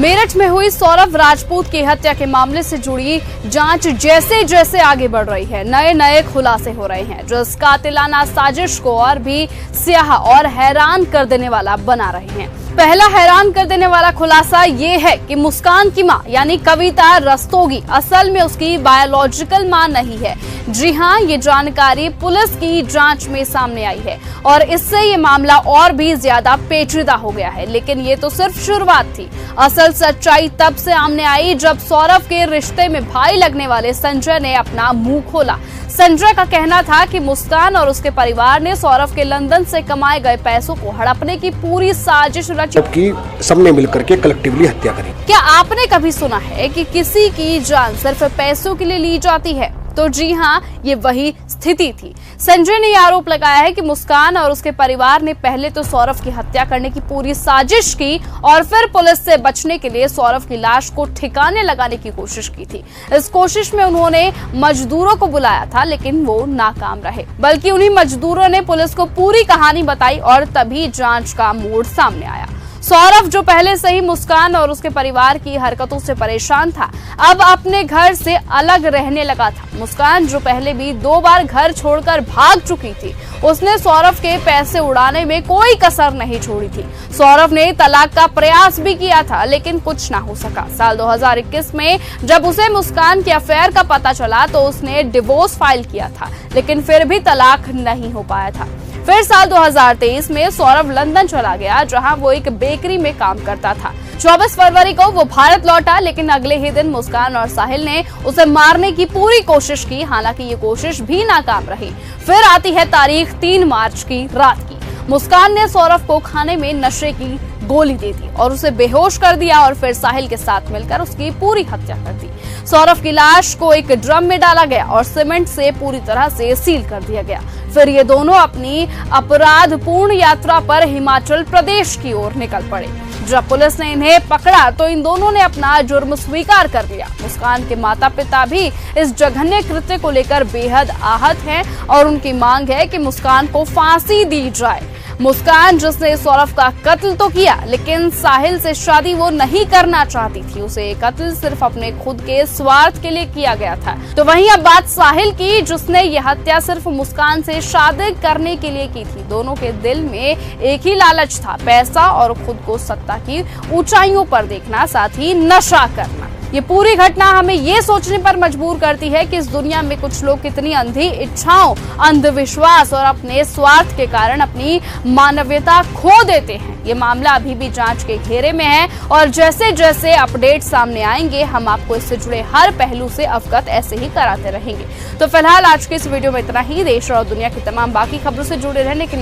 मेरठ में हुई सौरभ राजपूत की हत्या के मामले से जुड़ी जांच जैसे जैसे आगे बढ़ रही है, नए नए खुलासे हो रहे हैं जो इस कातिलाना साजिश को और भी स्याह और हैरान कर देने वाला बना रहे हैं। पहला हैरान कर देने वाला खुलासा ये है कि मुस्कान की मां यानी कविता रस्तोगी असल में उसकी बायोलॉजिकल मां नहीं है। जी हां, ये जानकारी पुलिस की जांच में सामने आई है और इससे ये मामला और भी ज्यादा पेचीदा हो गया है। लेकिन ये तो सिर्फ शुरुआत थी। असल सच्चाई तब से सामने आई जब सौरभ के रिश्ते में भाई लगने वाले संजय ने अपना मुंह खोला। संजय का कहना था कि मुस्कान और उसके परिवार ने सौरभ के लंदन से कमाए गए पैसों को हड़पने की पूरी साजिश रची, जबकि सबने मिलकर के कलेक्टिवली हत्या करी। क्या आपने कभी सुना है कि किसी की जान सिर्फ पैसों के लिए ली जाती है? तो जी हां, ये वही स्थिति थी। संजय ने आरोप लगाया है कि मुस्कान और उसके परिवार ने पहले तो सौरभ की हत्या करने की पूरी साजिश की और फिर पुलिस से बचने के लिए सौरभ की लाश को ठिकाने लगाने की कोशिश की थी। इस कोशिश में उन्होंने मजदूरों को बुलाया था, लेकिन वो नाकाम रहे। बल्कि उन्हीं मजदूरों ने पुलिस को पूरी कहानी बताई और तभी जांच का मोड़ सामने आया। सौरभ, जो पहले से ही मुस्कान और उसके परिवार की हरकतों से परेशान था, अब अपने घर से अलग रहने लगा था। मुस्कान, जो पहले भी 2 बार घर छोड़कर भाग चुकी थी, उसने सौरभ के पैसे उड़ाने में कोई कसर नहीं छोड़ी थी। सौरभ ने तलाक का प्रयास भी किया था, लेकिन कुछ ना हो सका। साल 2021 में जब उसे मुस्कान के अफेयर का पता चला तो उसने डिवोर्स फाइल किया था, लेकिन फिर भी तलाक नहीं हो पाया था। फिर साल 2023 में सौरभ लंदन चला गया, जहां वो एक बेकरी में काम करता था। 24 फरवरी को वो भारत लौटा, लेकिन अगले ही दिन मुस्कान और साहिल ने उसे मारने की पूरी कोशिश की। हालांकि ये कोशिश भी नाकाम रही। फिर आती है तारीख 3 मार्च की रात की। मुस्कान ने सौरभ को खाने में नशे की गोली दे दी और उसे बेहोश कर दिया और फिर साहिल के साथ मिलकर उसकी पूरी हत्या कर दी। सौरभ की लाश को एक ड्रम में डाला गया और सीमेंट से पूरी तरह से सील कर दिया गया। फिर ये दोनों अपनी अपराधपूर्ण यात्रा पर हिमाचल प्रदेश की ओर निकल पड़े। जब पुलिस ने इन्हें पकड़ा तो इन दोनों ने अपना जुर्म स्वीकार कर लिया। मुस्कान के माता पिता भी इस जघन्य कृत्य को लेकर बेहद आहत हैं और उनकी मांग है कि मुस्कान को फांसी दी जाए। मुस्कान, जिसने सौरभ का कत्ल तो किया, लेकिन साहिल से शादी वो नहीं करना चाहती थी। उसे ये कत्ल सिर्फ अपने खुद के स्वार्थ के लिए किया गया था। तो वहीं अब बात साहिल की, जिसने ये हत्या सिर्फ मुस्कान से शादी करने के लिए की थी। दोनों के दिल में एक ही लालच था, पैसा और खुद को सत्ता की ऊंचाइयों पर देखना, साथ ही नशा करना। ये पूरी घटना हमें ये सोचने पर मजबूर करती है कि इस दुनिया में कुछ लोग कितनी अंधी इच्छाओं, अंधविश्वास और अपने स्वार्थ के कारण अपनी मानवीयता खो देते हैं। ये मामला अभी भी जांच के घेरे में है और जैसे जैसे अपडेट सामने आएंगे, हम आपको इससे जुड़े हर पहलू से अवगत ऐसे ही कराते रहेंगे। तो फिलहाल आज के इस वीडियो में इतना ही। देश और दुनिया की तमाम बाकी खबरों से जुड़े रहने के लिए